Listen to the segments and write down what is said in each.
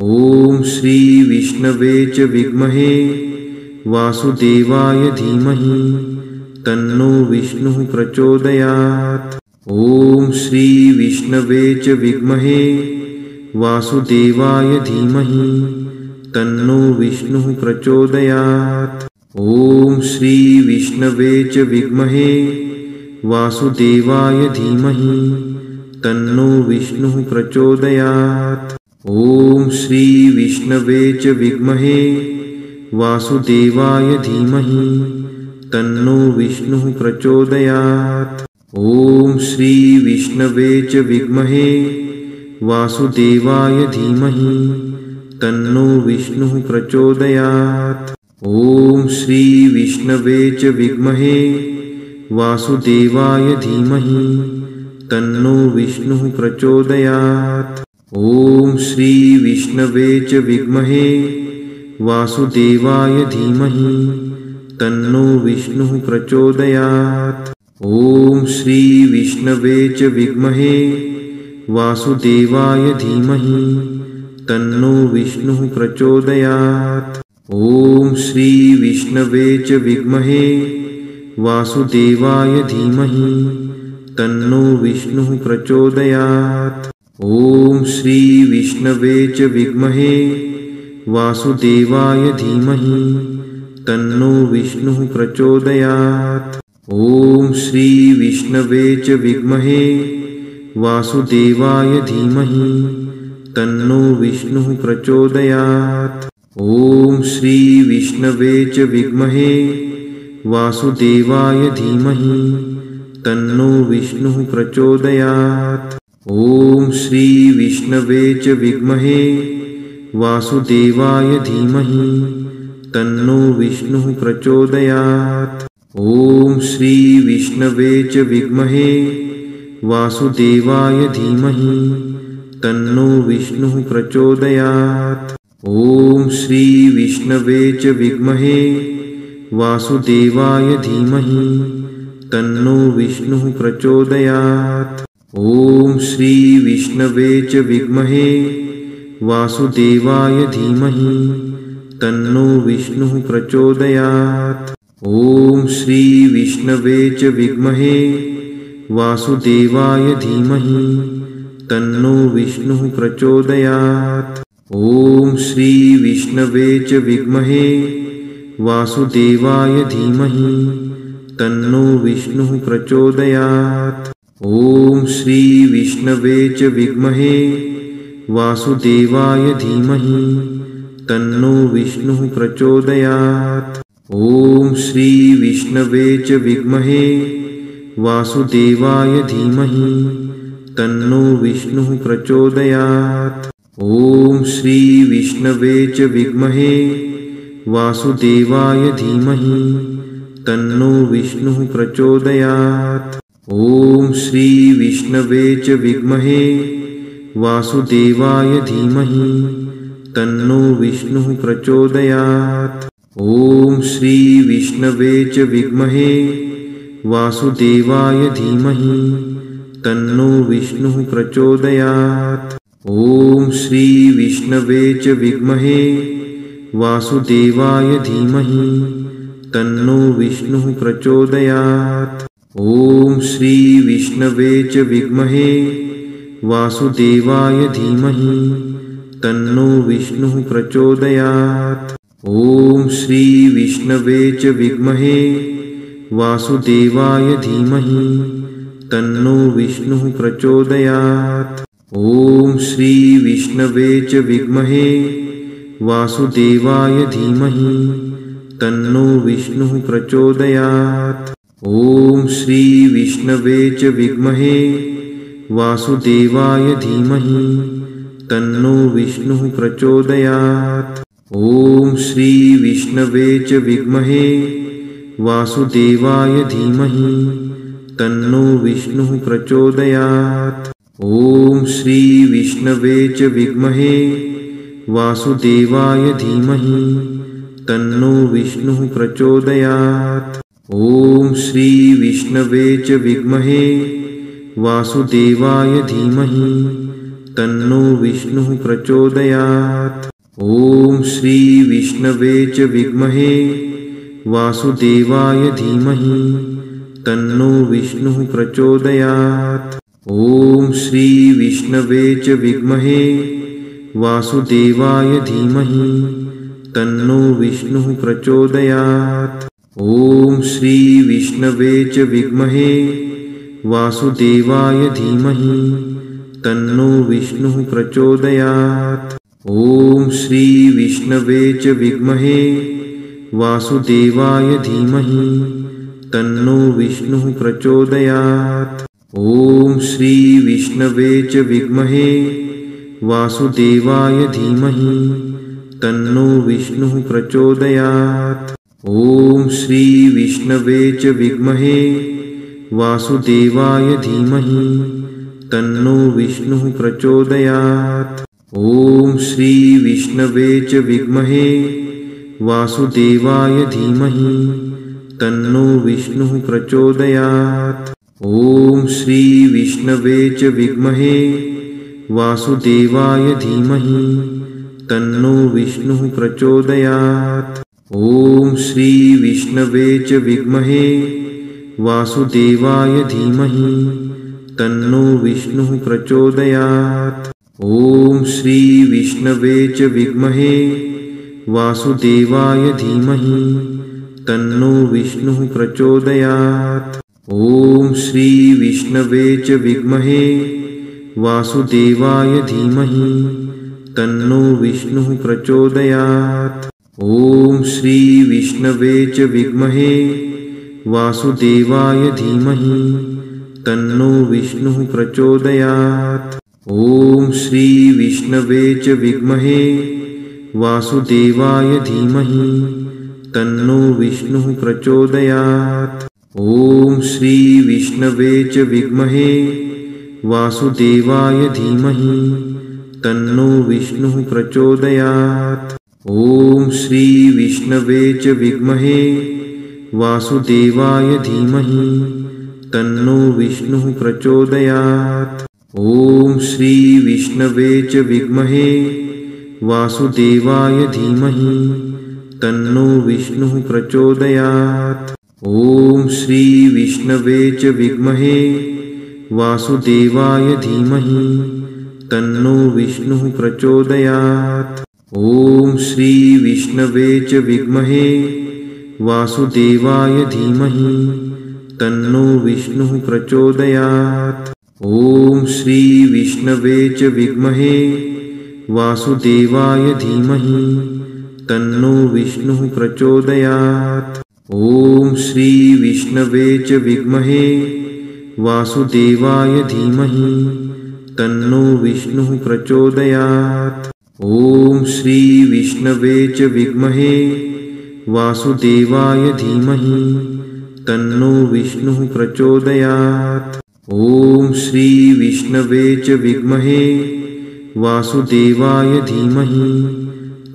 ॐ श्री विष्णवे च विद्महे वासुदेवाय धीमहि तन्नो विष्णुः प्रचोदयात्। ॐ श्री विष्णवे च विद्महे वासुदेवाय धीमहि तन्नो विष्णुः प्रचोदयात्। ॐ श्री विष्णवे च विद्महे वासुदेवाय धीमहि तन्नो विष्णुः प्रचोदयात्। ॐ श्री विष्णवे च विद्महे वासुदेवाय धीमहि तन्नो विष्णुः प्रचोदयात्। ॐ श्री विष्णवे च विद्महे वासुदेवाय धीमहि तन्नो विष्णुः प्रचोदयात्। ॐ श्री विष्णवे च विद्महे वासुदेवाय धीमहि तन्नो विष्णुः प्रचोदयात्। ॐ श्री विष्णवे च विद्महे वासुदेवाय धीमहि तन्नो विष्णुः प्रचोदयात्। ॐ श्री विष्णवे च विद्महे वासुदेवाय धीमहि तन्नो विष्णुः प्रचोदयात्। ॐ श्री विष्णवे च विद्महे वासुदेवाय धीमहि तन्नो विष्णुः प्रचोदयात्। ॐ श्री विष्णवे च विद्महे वासुदेवाय धीमहि तन्नो विष्णुः प्रचोदयात्। ॐ श्री विष्णवे च विद्महे वासुदेवाय धीमहि तन्नो विष्णुः प्रचोदयात्। ॐ श्री विष्णवे च विद्महे वासुदेवाय धीमहि तन्नो विष्णुः प्रचोदयात्। ॐ श्री विष्णवे च विद्महे वासुदेवाय धीमहि तन्नो विष्णुः प्रचोदयात्। ॐ श्री विष्णवे च विद्महे वासुदेवाय धीमहि तन्नो विष्णुः प्रचोदयात्। ॐ श्री विष्णवे च विद्महे वासुदेवाय धीमहि तन्नो विष्णुः प्रचोदयात्। ॐ श्री विष्णवे च विद्महे वासुदेवाय धीमहि तन्नो विष्णुः प्रचोदयात्। ॐ श्री विष्णवे च विद्महे वासुदेवाय धीमहि तन्नो विष्णुः प्रचोदयात्। ॐ श्री विष्णवे च विद्महे वासुदेवाय धीमहि तन्नो विष्णुः प्रचोदयात्। ॐ श्री विष्णवे च विद्महे वासुदेवाय धीमहि तन्नो विष्णुः प्रचोदयात्। ॐ श्री विष्णवे च विद्महे वासुदेवाय धीमहि तन्नो विष्णुः प्रचोदयात्। ॐ श्री विष्णवे च विद्महे वासुदेवाय धीमहि तन्नो विष्णुः प्रचोदयात्। ॐ श्री विष्णवे च विद्महे वासुदेवाय धीमहि तन्नो विष्णुः प्रचोदयात्। ॐ श्री विष्णवे च विद्महे वासुदेवाय धीमहि तन्नो विष्णुः प्रचोदयात्। ॐ श्री विष्णवे च विद्महे वासुदेवाय धीमहि तन्नो विष्णुः प्रचोदयात्। ॐ श्री विष्णवे च विद्महे वासुदेवाय धीमहि तन्नो विष्णुः प्रचोदयात्। ॐ श्री विष्णवे च विद्महे वासुदेवाय धीमहि तन्नो विष्णुः प्रचोदयात्। ॐ श्री विष्णवे च विद्महे वासुदेवाय धीमहि तन्नो विष्णुः प्रचोदयात्। ॐ श्री विष्णवे च विद्महे वासुदेवाय धीमहि तन्नो विष्णुः प्रचोदयात्। ॐ श्री विष्णवे च विद्महे वासुदेवाय धीमहि तन्नो विष्णुः प्रचोदयात्। ॐ श्री विष्णवे च विद्महे वासुदेवाय धीमहि तन्नो विष्णुः प्रचोदयात्। ॐ श्री विष्णवे च विद्महे वासुदेवाय धीमहि तन्नो विष्णुः प्रचोदयात्। ॐ श्री विष्णवे च विद्महे वासुदेवाय धीमहि तन्नो विष्णुः प्रचोदयात्। ॐ श्री विष्णवे च विद्महे वासुदेवाय धीमहि तन्नो विष्णुः प्रचोदयात्। ॐ श्री विष्णवे च विद्महे वासुदेवाय धीमहि तन्नो विष्णुः प्रचोदयात्। ॐ श्री विष्णवे च विद्महे वासुदेवाय धीमहि तन्नो विष्णुः प्रचोदयात्। ॐ श्री विष्णवे च विद्महे वासुदेवाय धीमहि तन्नो विष्णुः प्रचोदयात्। ॐ श्री विष्णवे च विद्महे वासुदेवाय धीमहि तन्नो विष्णुः प्रचोदयात्। ॐ श्री विष्णवे च विद्महे वासुदेवाय धीमहि तन्नो विष्णुः प्रचोदयात्। ॐ श्री विष्णवे च विद्महे वासुदेवाय धीमहि तन्नो विष्णुः प्रचोदयात्। ॐ श्री विष्णवे च विद्महे वासुदेवाय धीमहि तन्नो विष्णुः प्रचोदयात्। ॐ श्री विष्णवे च विद्महे वासुदेवाय धीमहि तन्नो विष्णुः प्रचोदयात्। ॐ श्री विष्णवे च विद्महे वासुदेवाय धीमहि तन्नो विष्णुः प्रचोदयात्। ॐ श्री विष्णवे च विद्महे वासुदेवाय धीमहि तन्नो विष्णुः प्रचोदयात्। ॐ श्री विष्णवे च विद्महे वासुदेवाय धीमहि तन्नो विष्णुः प्रचोदयात्। ॐ श्री विष्णवे च विद्महे वासुदेवाय धीमहि तन्नो विष्णुः प्रचोदयात्। ॐ श्री विष्णवे च विद्महे वासुदेवाय धीमहि तन्नो विष्णुः प्रचोदयात्। ॐ श्री विष्णवे च विद्महे वासुदेवाय धीमहि तन्नो विष्णुः प्रचोदयात्। ॐ श्री विष्णवे च विद्महे वासुदेवाय धीमहि तन्नो विष्णुः प्रचोदयात्। ॐ श्री विष्णवे च विद्महे वासुदेवाय धीमहि तन्नो विष्णुः प्रचोदयात्। ॐ श्री विष्णवे च विद्महे वासुदेवाय धीमहि तन्नो विष्णुः प्रचोदयात्। ॐ श्री विष्णवे च विद्महे वासुदेवाय धीमहि तन्नो विष्णुः प्रचोदयात्। ॐ श्री विष्णवे च विद्महे वासुदेवाय धीमहि तन्नो विष्णुः प्रचोदयात्। ॐ श्री विष्णवे च विद्महे वासुदेवाय धीमहि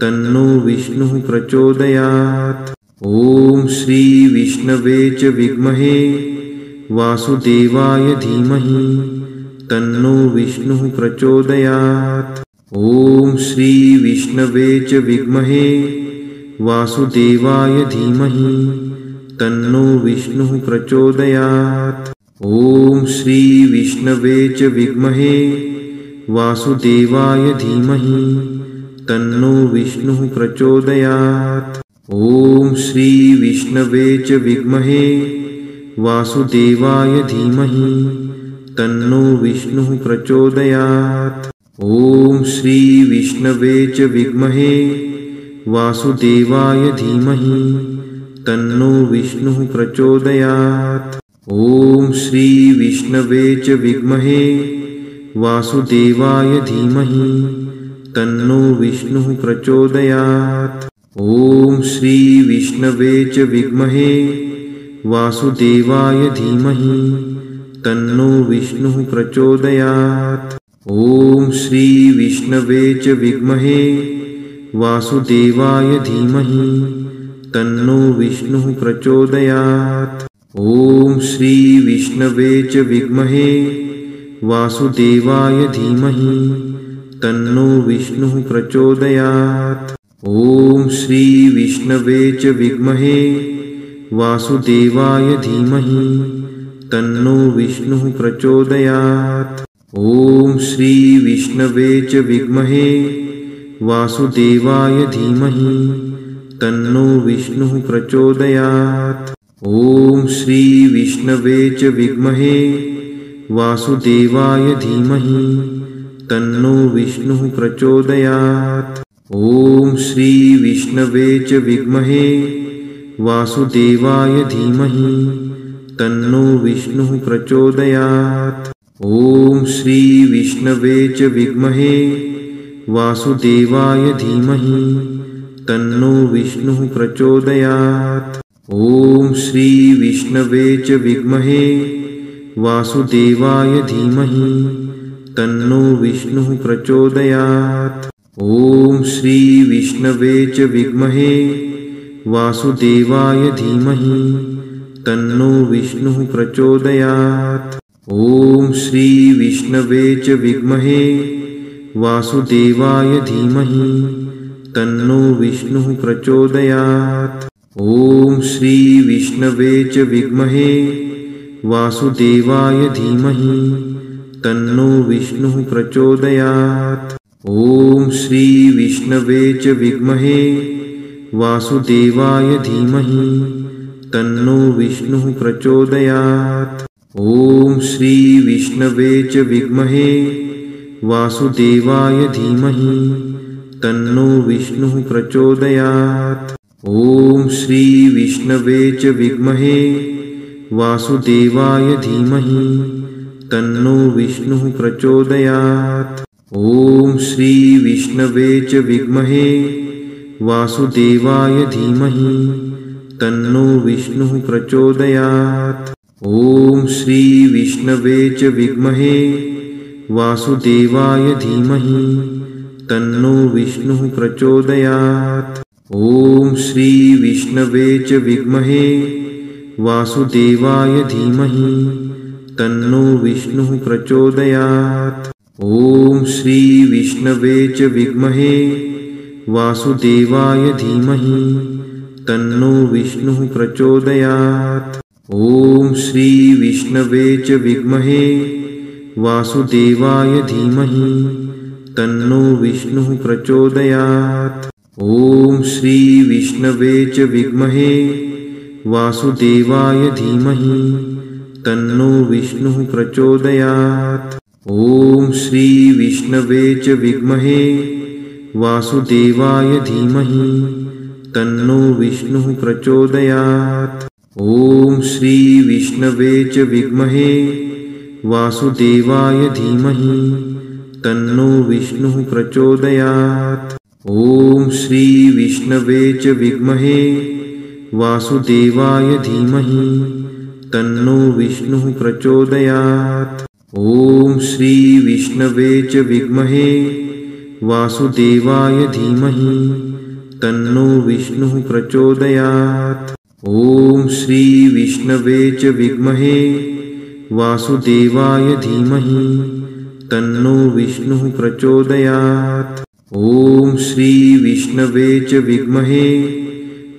तन्नो विष्णुः प्रचोदयात्। ॐ श्री विष्णवे च विद्महे वासुदेवाय धीमहि तन्नो विष्णुः प्रचोदयात्। ॐ श्री विष्णवे च विद्महे वासुदेवाय धीमहि तन्नो विष्णुः प्रचोदयात्। ॐ श्री विष्णवे च विद्महे वासुदेवाय धीमहि तन्नो विष्णुः प्रचोदयात्। ॐ श्री विष्णवे च विद्महे वासुदेवाय धीमहि तन्नो विष्णुः प्रचोदयात्। ॐ श्री विष्णवे च विद्महे वासुदेवाय धीमहि तन्नो विष्णुः प्रचोदयात्। ॐ श्री विष्णवे च विद्महे वासुदेवाय धीमहि तन्नो विष्णुः प्रचोदयात्। ॐ श्री विष्णवे च विद्महे वासुदेवाय धीमहि तन्नो विष्णुः प्रचोदयात्। ॐ श्री विष्णवे च विद्महे वासुदेवाय धीमहि तन्नो विष्णुः प्रचोदयात्। ॐ श्री विष्णवे च विद्महे वासुदेवाय धीमहि तन्नो विष्णुः प्रचोदयात्। ॐ श्री विष्णवे च विद्महे वासुदेवाय धीमहि तन्नो विष्णुः प्रचोदयात्। ॐ श्री विष्णवे च विद्महे वासुदेवाय धीमहि तन्नो विष्णुः प्रचोदयात्। ॐ श्री विष्णवे च विद्महे वासुदेवाय धीमहि तन्नो विष्णुः प्रचोदयात्। ॐ श्री विष्णवे च विद्महे वासुदेवाय धीमहि तन्नो विष्णुः प्रचोदयात्। ॐ श्री विष्णवे च विद्महे वासुदेवाय धीमहि तन्नो विष्णुः प्रचोदयात्। ॐ श्री विष्णवे च विद्महे वासुदेवाय धीमहि तन्नो विष्णुः प्रचोदयात्। ॐ श्री विष्णवे च विद्महे वासुदेवाय धीमहि तन्नो विष्णुः प्रचोदयात्। ॐ श्री विष्णवे च विद्महे वासुदेवाय धीमहि तन्नो विष्णुः प्रचोदयात्। ॐ श्री विष्णवे च विद्महे वासुदेवाय धीमहि तन्नो विष्णुः प्रचोदयात्। ॐ श्री विष्णवे च विद्महे वासुदेवाय धीमहि तन्नो विष्णुः प्रचोदयात्। ॐ श्री विष्णवे च विद्महे वासुदेवाय धीमहि तन्नो विष्णुः प्रचोदयात्। ॐ श्री विष्णवे च विद्महे वासुदेवाय धीमहि तन्नो विष्णुः प्रचोदयात्। ॐ श्री विष्णवे च विद्महे वासुदेवाय धीमहि तन्नो विष्णुः प्रचोदयात्। ॐ श्री विष्णवे च विद्महे वासुदेवाय धीमहि तन्नो विष्णुः प्रचोदयात्। ॐ श्री विष्णवे च विद्महे वासुदेवाय धीमहि तन्नो विष्णुः प्रचोदयात्। ॐ श्री विष्णवे च विद्महे वासुदेवाय धीमहि तन्नो विष्णुः प्रचोदयात्। ॐ श्री विष्णवे च विद्महे वासुदेवाय धीमहि तन्नो विष्णुः प्रचोदयात्। ॐ श्री विष्णवे च विद्महे वासुदेवाय धीमहि तन्नो विष्णुः प्रचोदयात्। ॐ श्री विष्णवे च विद्महे वासुदेवाय धीमहि तन्नो विष्णुः प्रचोदयात्। ॐ श्री विष्णवे च विद्महे वासुदेवाय धीमहि तन्नो विष्णुः प्रचोदयात्। ॐ श्री विष्णवे च विद्महे वासुदेवाय धीमहि तन्नो विष्णुः प्रचोदयात्। ॐ श्री विष्णवे च विद्महे वासुदेवाय धीमहि तन्नो विष्णुः प्रचोदयात्। ॐ श्री विष्णवे च विद्महे वासुदेवाय धीमहि तन्नो विष्णुः प्रचोदयात्। ॐ श्री विष्णवे च विद्महे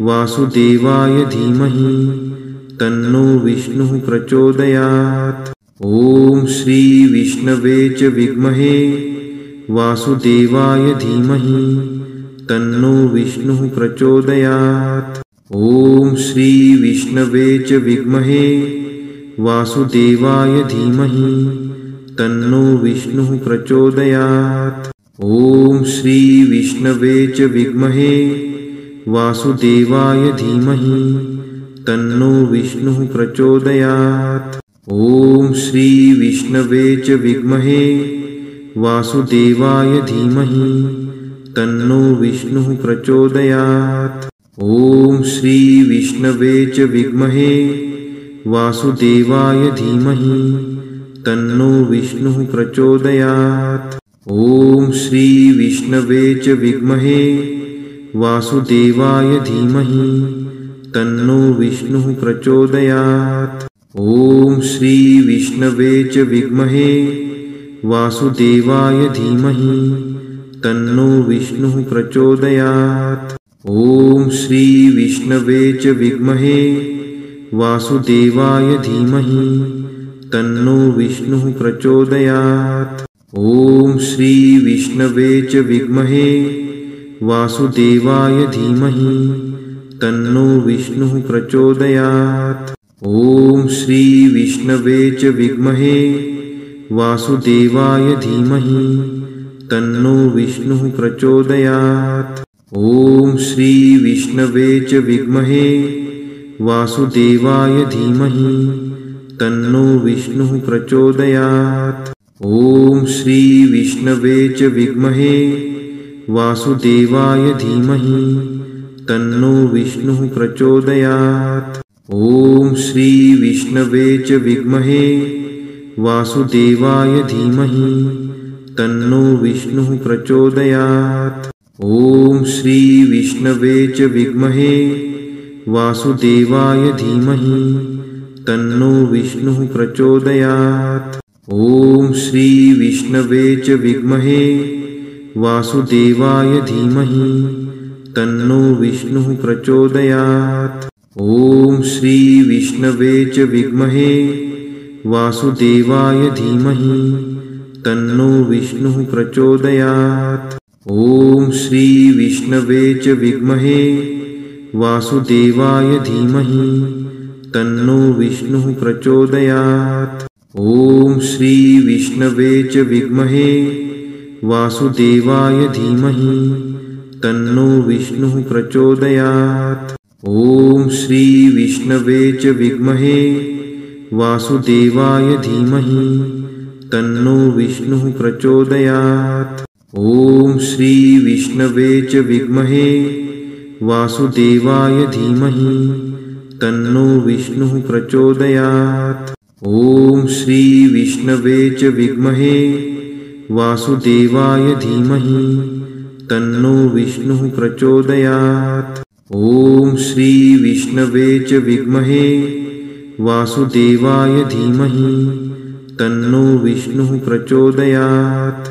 वासुदेवाय धीमहि तन्नो विष्णुः प्रचोदयात्। ॐ श्री विष्णवे च विद्महे वासुदेवाय धीमहि तन्नो विष्णुः प्रचोदयात्। ॐ श्री विष्णवे च विद्महे वासुदेवाय धीमहि तन्नो विष्णुः प्रचोदयात्। ॐ श्री विष्णवे च विद्महे वासुदेवाय धीमहि तन्नो विष्णुः प्रचोदयात्। ॐ श्री विष्णवे च विद्महे वासुदेवाय धीमहि तन्नो विष्णुः प्रचोदयात्। ॐ श्री विष्णवे च विद्महे वासुदेवाय धीमहि तन्नो विष्णुः प्रचोदयात्। ॐ श्री विष्णवे च विद्महे वासुदेवाय धीमहि तन्नो विष्णुः प्रचोदयात्। ॐ श्री विष्णवे च विद्महे वासुदेवाय धीमहि तन्नो विष्णुः प्रचोदयात्। ॐ श्री विष्णवे च विद्महे वासुदेवाय धीमहि तन्नो विष्णुः प्रचोदयात्। ॐ श्री विष्णवे च विद्महे वासुदेवाय धीमहि तन्नो विष्णुः प्रचोदयात्। ॐ श्री विष्णवे च विद्महे वासुदेवाय धीमहि तन्नो विष्णुः प्रचोदयात्। ॐ श्री विष्णवे च विद्महे वासुदेवाय धीमहि तन्नो विष्णुः प्रचोदयात्। ॐ श्री विष्णवे च विद्महे वासुदेवाय धीमहि तन्नो विष्णुः प्रचोदयात्। ॐ श्री विष्णवे च विद्महे वासुदेवाय धीमहि तन्नो विष्णुः प्रचोदयात्। ॐ श्री विष्णवे च विद्महे वासुदेवाय धीमहि तन्नो विष्णुः प्रचोदयात्। ॐ श्री विष्णवे च विद्महे वासुदेवाय धीमहि तन्नो विष्णुः प्रचोदयात्। ॐ श्री विष्णवे च विद्महे वासुदेवाय धीमहि तन्नो विष्णुः प्रचोदयात्। ॐ श्री विष्णवे च विद्महे वासुदेवाय धीमहि तन्नो विष्णुः प्रचोदयात्। ॐ श्री विष्णवे च विद्महे वासुदेवाय धीमहि तन्नो विष्णुः प्रचोदयात्। ॐ श्री विष्णवे च विद्महे वासुदेवाय धीमहि तन्नो विष्णुः प्रचोदयात्। ॐ श्री विष्णवे च विद्महे वासुदेवाय धीमहि तन्नो विष्णुः प्रचोदयात्। ॐ श्री विष्णवे च विद्महे वासुदेवाय धीमहि तन्नो विष्णुः प्रचोदयात्। ॐ श्री विष्णवे च विद्महे वासुदेवाय धीमहि तन्नो विष्णुः प्रचोदयात्।